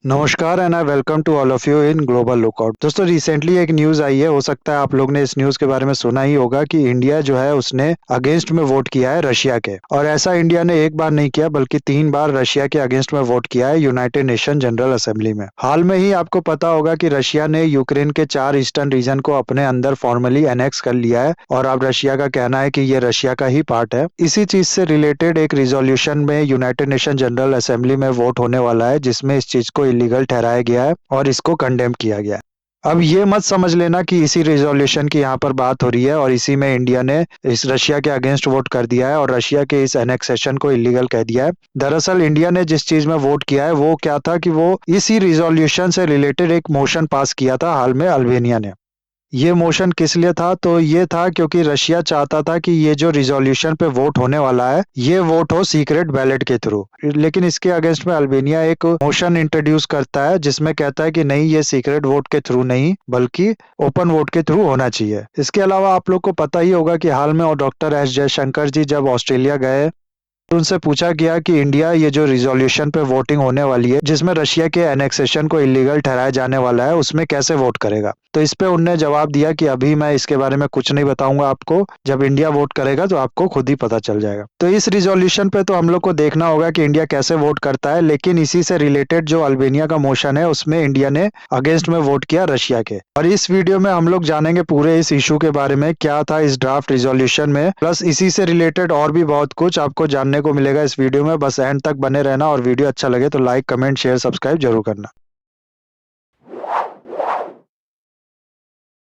नमस्कार and I welcome to all of you in Global Lookout. दोस्तों recently एक news आई है, हो सकता है आप लोग ने इस न्यूज के बारे में सुना ही होगा कि इंडिया जो है उसने अगेंस्ट में वोट किया है रशिया के। और ऐसा इंडिया ने एक बार नहीं किया बल्कि 3 बार रशिया के अगेंस्ट में वोट किया है यूनाइटेड नेशन जनरल असेंबली में। हाल में ही आपको पता होगा कि रशिया ने यूक्रेन के 4 ईस्टर्न रीजन को अपने अंदर फॉर्मली एनेक्स कर लिया है और अब रशिया का कहना है कि ये रशिया का ही पार्ट है। इसी चीज से रिलेटेड एक रिजोल्यूशन में यूनाइटेड नेशन जनरल असेंबली में वोट होने वाला है जिसमें इस चीज को इलीगल ठहराया गया है और इसको कंडेम किया गया है। अब ये मत समझ लेना कि इसी रिजोल्यूशन की यहाँ पर बात हो रही है और इसी में इंडिया ने इस रशिया के अगेंस्ट वोट कर दिया है और रशिया के इस एनेक्सेशन को इलीगल कह दिया है। दरअसल इंडिया ने जिस चीज में वोट किया है वो क्या था कि वो इसी रिजोल्यूशन से रिलेटेड एक मोशन पास किया था हाल में अल्बानिया ने। ये मोशन किस लिए था? तो ये था क्योंकि रशिया चाहता था कि ये जो रिजोल्यूशन पे वोट होने वाला है ये वोट हो सीक्रेट बैलेट के थ्रू। लेकिन इसके अगेंस्ट में अल्बानिया एक मोशन इंट्रोड्यूस करता है जिसमें कहता है कि नहीं, ये सीक्रेट वोट के थ्रू नहीं बल्कि ओपन वोट के थ्रू होना चाहिए। इसके अलावा आप लोग को पता ही होगा कि हाल में डॉक्टर एस जयशंकर जी जब ऑस्ट्रेलिया गए तो उनसे पूछा गया कि इंडिया ये जो रिजोल्यूशन पे वोटिंग होने वाली है जिसमें रशिया के एनेक्सेशन को इलीगल ठहराया जाने वाला है उसमें कैसे वोट करेगा। तो इस पे उनने जवाब दिया कि अभी मैं इसके बारे में कुछ नहीं बताऊंगा आपको, जब इंडिया वोट करेगा तो आपको खुद ही पता चल जाएगा। तो इस रिजोल्यूशन पे तो हम लोग को देखना होगा कि इंडिया कैसे वोट करता है, लेकिन इसी से रिलेटेड जो अल्बानिया का मोशन है उसमें इंडिया ने अगेंस्ट में वोट किया रशिया के। और इस वीडियो में हम लोग जानेंगे पूरे इस इशू के बारे में, क्या था इस ड्राफ्ट रिजोल्यूशन में, प्लस इसी से रिलेटेड और भी बहुत कुछ आपको जानने को मिलेगा इस वीडियो में। बस एंड तक बने रहना और वीडियो अच्छा लगे तो लाइक, कमेंट, शेयर, सब्सक्राइब जरूर करना।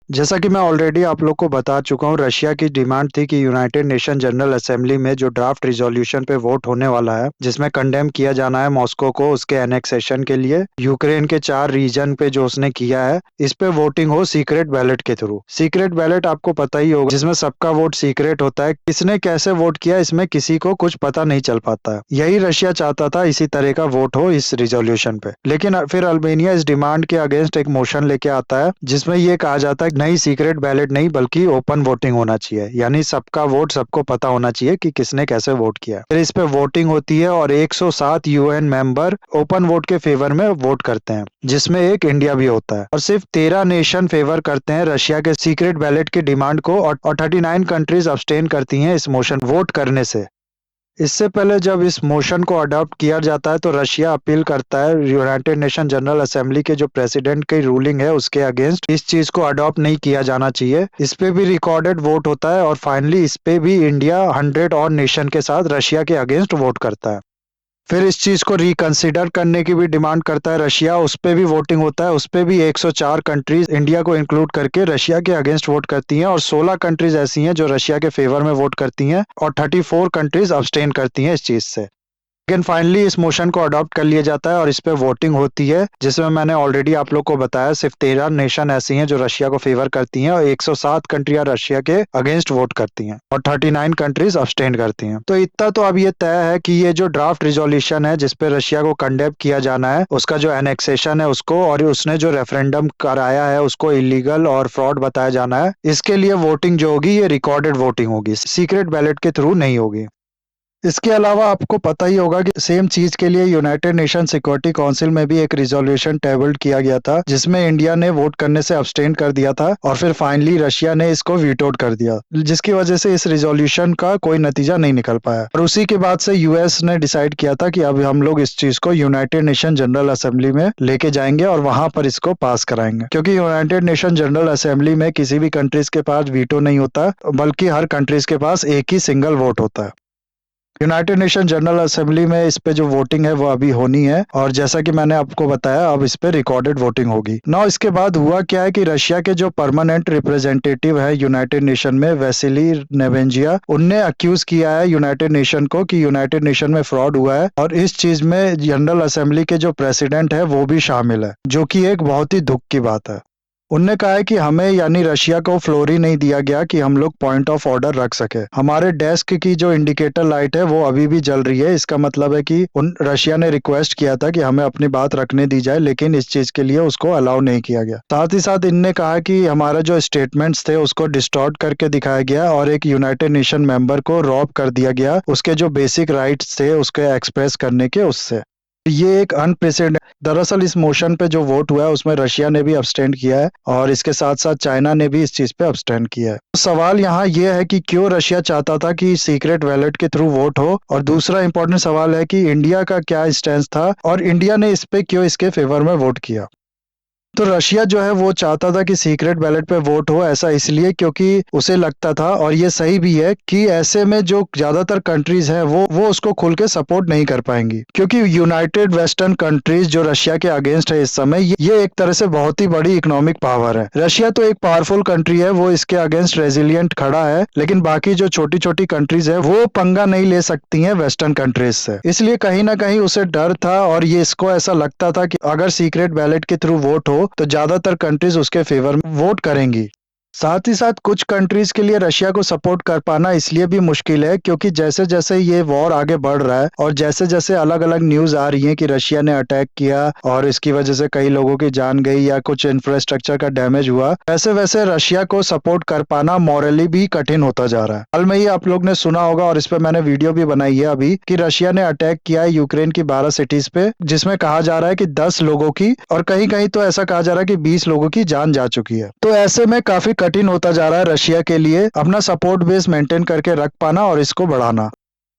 जैसा कि मैं ऑलरेडी आप लोग को बता चुका हूँ, रशिया की डिमांड थी कि यूनाइटेड नेशन जनरल असेंबली में जो ड्राफ्ट रिजोल्यूशन पे वोट होने वाला है जिसमें कंडेम किया जाना है मॉस्को को उसके एनेक्सेशन के लिए, यूक्रेन के 4 रीजन पे जो उसने किया है इस पे वोटिंग हो सीक्रेट बैलेट के थ्रू। सीक्रेट बैलेट आपको पता ही होगा जिसमें सबका वोट सीक्रेट होता है, किसने कैसे वोट किया इसमें किसी को कुछ पता नहीं चल पाता है। यही रशिया चाहता था, इसी तरह का वोट हो इस रिजोल्यूशन पे। लेकिन फिर अल्बानिया इस डिमांड के अगेंस्ट एक मोशन लेके आता है जिसमें ये कहा जाता है नहीं, सीक्रेट बैलेट नहीं बल्कि ओपन वोटिंग होना चाहिए, यानी सबका वोट सबको पता होना चाहिए कि किसने कैसे वोट किया। फिर इस पे वोटिंग होती है और 107 यूएन मेंबर ओपन वोट के फेवर में वोट करते हैं जिसमें एक इंडिया भी होता है। और सिर्फ 13 नेशन फेवर करते हैं रशिया के सीक्रेट बैलेट की डिमांड को और 39 कंट्रीज अब्सटेन करती हैं इस मोशन वोट करने से। इससे पहले जब इस मोशन को अडॉप्ट किया जाता है तो रशिया अपील करता है यूनाइटेड नेशन जनरल असेंबली के जो प्रेसिडेंट की रूलिंग है उसके अगेंस्ट, इस चीज को अडॉप्ट नहीं किया जाना चाहिए। इस पे भी रिकॉर्डेड वोट होता है और फाइनली इस पे भी इंडिया 100 और नेशन के साथ रशिया के अगेंस्ट वोट करता है। फिर इस चीज को रिकंसिडर करने की भी डिमांड करता है रशिया, उस पे भी वोटिंग होता है, उस पे भी 104 कंट्रीज इंडिया को इंक्लूड करके रशिया के अगेंस्ट वोट करती हैं और 16 कंट्रीज ऐसी हैं जो रशिया के फेवर में वोट करती हैं और 34 कंट्रीज अब्सटेन करती हैं इस चीज से। लेकिन फाइनली इस मोशन को अडॉप्ट कर लिया जाता है और इस पे वोटिंग होती है जिसमें मैंने ऑलरेडी आप लोग को बताया सिर्फ 13 नेशन ऐसी हैं जो रशिया को फेवर करती हैं और 107 कंट्रियां रशिया के अगेंस्ट वोट करती हैं और 39 कंट्रीज अब्सटेन करती हैं। तो इतना तो अब ये तय है कि ये जो ड्राफ्ट रिजोल्यूशन है जिसपे रशिया को कंडेम किया जाना है उसका जो एनेक्सेशन है उसको और उसने जो रेफरेंडम कराया है उसको इलीगल और फ्रॉड बताया जाना है, इसके लिए वोटिंग जो होगी ये रिकॉर्डेड वोटिंग होगी, सीक्रेट बैलेट के थ्रू नहीं होगी। इसके अलावा आपको पता ही होगा कि सेम चीज के लिए यूनाइटेड नेशन सिक्योरिटी काउंसिल में भी एक रिजोल्यूशन टेबल्ड किया गया था जिसमें इंडिया ने वोट करने से अब्सटेन कर दिया था और फिर फाइनली रशिया ने इसको वीटोड कर दिया, जिसकी वजह से इस रिजोल्यूशन का कोई नतीजा नहीं निकल पाया। और उसी के बाद से यूएस ने डिसाइड किया था कि अब हम लोग इस चीज को यूनाइटेड नेशन जनरल असेंबली में लेके जाएंगे और वहां पर इसको पास कराएंगे, क्योंकि यूनाइटेड नेशन जनरल असेंबली में किसी भी कंट्रीज के पास वीटो नहीं होता बल्कि हर कंट्रीज के पास एक ही सिंगल वोट होता है। यूनाइटेड नेशन जनरल असेंबली में इस पे जो वोटिंग है वो अभी होनी है और जैसा कि मैंने आपको बताया अब इस पे रिकॉर्डेड वोटिंग होगी। नाउ इसके बाद हुआ क्या है कि रशिया के जो परमानेंट रिप्रेजेंटेटिव है यूनाइटेड नेशन में, वेसिली नेवेंजिया, उनने अक्यूज किया है यूनाइटेड नेशन को कि यूनाइटेड नेशन में फ्रॉड हुआ है और इस चीज में जनरल असेंबली के जो प्रेसिडेंट है वो भी शामिल है, जो कि एक बहुत ही दुख की बात है। उनने कहा है कि हमें यानी रशिया को फ्लोर ही नहीं दिया गया कि हम लोग पॉइंट ऑफ ऑर्डर रख सके। हमारे डेस्क की जो इंडिकेटर लाइट है वो अभी भी जल रही है, इसका मतलब है कि रशिया ने रिक्वेस्ट किया था कि हमें अपनी बात रखने दी जाए, लेकिन इस चीज के लिए उसको अलाउ नहीं किया गया। साथ ही साथ इनने कहा कि हमारा जो स्टेटमेंट्स थे उसको डिस्टॉर्ट करके दिखाया गया और एक यूनाइटेड नेशन मेंबर को रॉब कर दिया गया उसके जो बेसिक राइट्स थे उसके एक्सप्रेस करने के उससे। ये एक अनप्रेसिडेंट, दरअसल इस मोशन पे जो वोट हुआ है उसमें रशिया ने भी अब्सटेंड किया है और इसके साथ साथ चाइना ने भी इस चीज पे अब्सटेंड किया है। तो सवाल यहाँ ये है कि क्यों रशिया चाहता था कि सीक्रेट बैलेट के थ्रू वोट हो, और दूसरा इंपॉर्टेंट सवाल है कि इंडिया का क्या स्टैंड था और इंडिया ने इस पे क्यों इसके फेवर में वोट किया। तो रशिया जो है वो चाहता था कि सीक्रेट बैलेट पे वोट हो, ऐसा इसलिए क्योंकि उसे लगता था, और ये सही भी है, कि ऐसे में जो ज्यादातर कंट्रीज हैं वो उसको खुल के सपोर्ट नहीं कर पाएंगी, क्योंकि यूनाइटेड वेस्टर्न कंट्रीज जो रशिया के अगेंस्ट है इस समय, ये एक तरह से बहुत ही बड़ी इकोनॉमिक पावर है। रशिया तो एक पावरफुल कंट्री है, वो इसके अगेंस्ट रेजिलियंट खड़ा है, लेकिन बाकी जो छोटी छोटी कंट्रीज है वो पंगा नहीं ले सकती हैं वेस्टर्न कंट्रीज से, इसलिए कहीं ना कहीं उसे डर था और ये इसको ऐसा लगता था कि अगर सीक्रेट बैलेट के थ्रू वोट हो तो ज्यादातर कंट्रीज उसके फेवर में वोट करेंगी। साथ ही साथ कुछ कंट्रीज के लिए रशिया को सपोर्ट कर पाना इसलिए भी मुश्किल है क्योंकि जैसे जैसे ये वॉर आगे बढ़ रहा है और जैसे जैसे अलग अलग न्यूज आ रही है कि रशिया ने अटैक किया और इसकी वजह से कई लोगों की जान गई या कुछ इंफ्रास्ट्रक्चर का डैमेज हुआ, वैसे वैसे रशिया को सपोर्ट कर पाना मॉरली भी कठिन होता जा रहा है। हाल में ही आप लोग ने सुना होगा और इस पर मैंने वीडियो भी बनाई है अभी, कि रशिया ने अटैक किया है यूक्रेन की 12 सिटीज पे, जिसमें कहा जा रहा है कि 10 लोगों की और कहीं कहीं तो ऐसा कहा जा रहा है कि 20 लोगों की जान जा चुकी है। तो ऐसे में काफी कठिन होता जा रहा है रशिया के लिए अपना सपोर्ट बेस मेंटेन करके रख पाना और इसको बढ़ाना।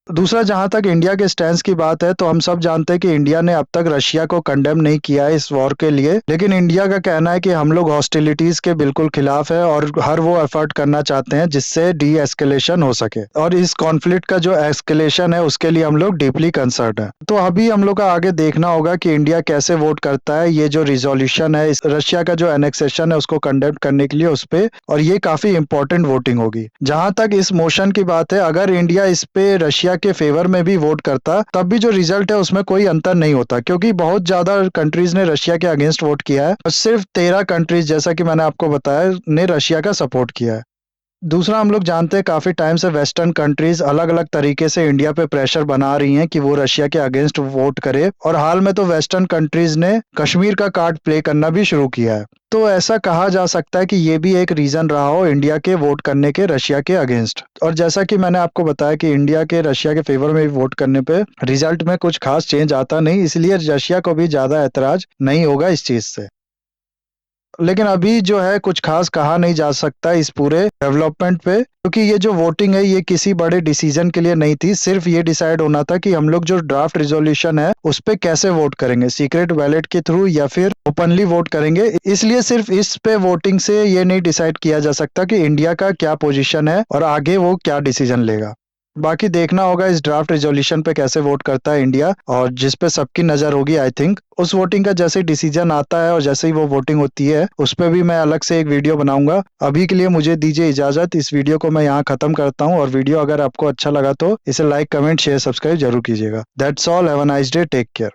दूसरा, जहां तक इंडिया के स्टैंड की बात है तो हम सब जानते हैं कि इंडिया ने अब तक रशिया को कंडेम नहीं किया है इस वॉर के लिए, लेकिन इंडिया का कहना है कि हम लोग हॉस्टिलिटीज के बिल्कुल खिलाफ है और हर वो एफर्ट करना चाहते हैं जिससे डी एस्केलेशन हो सके, और इस कॉन्फ्लिक्ट का जो एस्केलेशन है उसके लिए हम लोग डीपली कंसर्न है। तो अभी हम लोग का आगे देखना होगा कि इंडिया कैसे वोट करता है ये जो रिजोल्यूशन है रशिया का जो एनेक्सेशन है उसको कंडेम करने के लिए उस पे, और ये काफी इंपॉर्टेंट वोटिंग होगी। जहां तक इस मोशन की बात है, अगर इंडिया इस पे रशिया के फेवर में भी वोट करता तब भी जो रिजल्ट है उसमें कोई अंतर नहीं होता, क्योंकि बहुत ज्यादा कंट्रीज ने रशिया के अगेंस्ट वोट किया है और सिर्फ 13 कंट्रीज, जैसा कि मैंने आपको बताया, ने रशिया का सपोर्ट किया है। दूसरा, हम लोग जानते हैं काफी टाइम से वेस्टर्न कंट्रीज अलग अलग तरीके से इंडिया पे प्रेशर बना रही हैं कि वो रशिया के अगेंस्ट वोट करे, और हाल में तो वेस्टर्न कंट्रीज ने कश्मीर का कार्ड प्ले करना भी शुरू किया है। तो ऐसा कहा जा सकता है कि ये भी एक रीजन रहा हो इंडिया के वोट करने के रशिया के अगेंस्ट। और जैसा कि मैंने आपको बताया कि इंडिया के रशिया के फेवर में वोट करने पे रिजल्ट में कुछ खास चेंज आता नहीं, इसलिए रशिया को भी ज्यादा ऐतराज नहीं होगा इस चीज से। लेकिन अभी जो है कुछ खास कहा नहीं जा सकता इस पूरे डेवलपमेंट पे, क्योंकि ये जो वोटिंग है ये किसी बड़े डिसीजन के लिए नहीं थी, सिर्फ ये डिसाइड होना था कि हम लोग जो ड्राफ्ट रिजोल्यूशन है उस पे कैसे वोट करेंगे, सीक्रेट बैलेट के थ्रू या फिर ओपनली वोट करेंगे। इसलिए सिर्फ इस पे वोटिंग से ये नहीं डिसाइड किया जा सकता कि इंडिया का क्या पोजीशन है और आगे वो क्या डिसीजन लेगा। बाकी देखना होगा इस ड्राफ्ट रिजोल्यूशन पे कैसे वोट करता है इंडिया, और जिस पे सबकी नजर होगी आई थिंक उस वोटिंग का जैसे डिसीजन आता है और जैसे ही वो वोटिंग होती है उस पे भी मैं अलग से एक वीडियो बनाऊंगा। अभी के लिए मुझे दीजिए इजाजत, इस वीडियो को मैं यहाँ खत्म करता हूँ, और वीडियो अगर आपको अच्छा लगा तो इसे लाइक कमेंट शेयर सब्सक्राइब जरूर कीजिएगा। That's all, have a nice day, take care.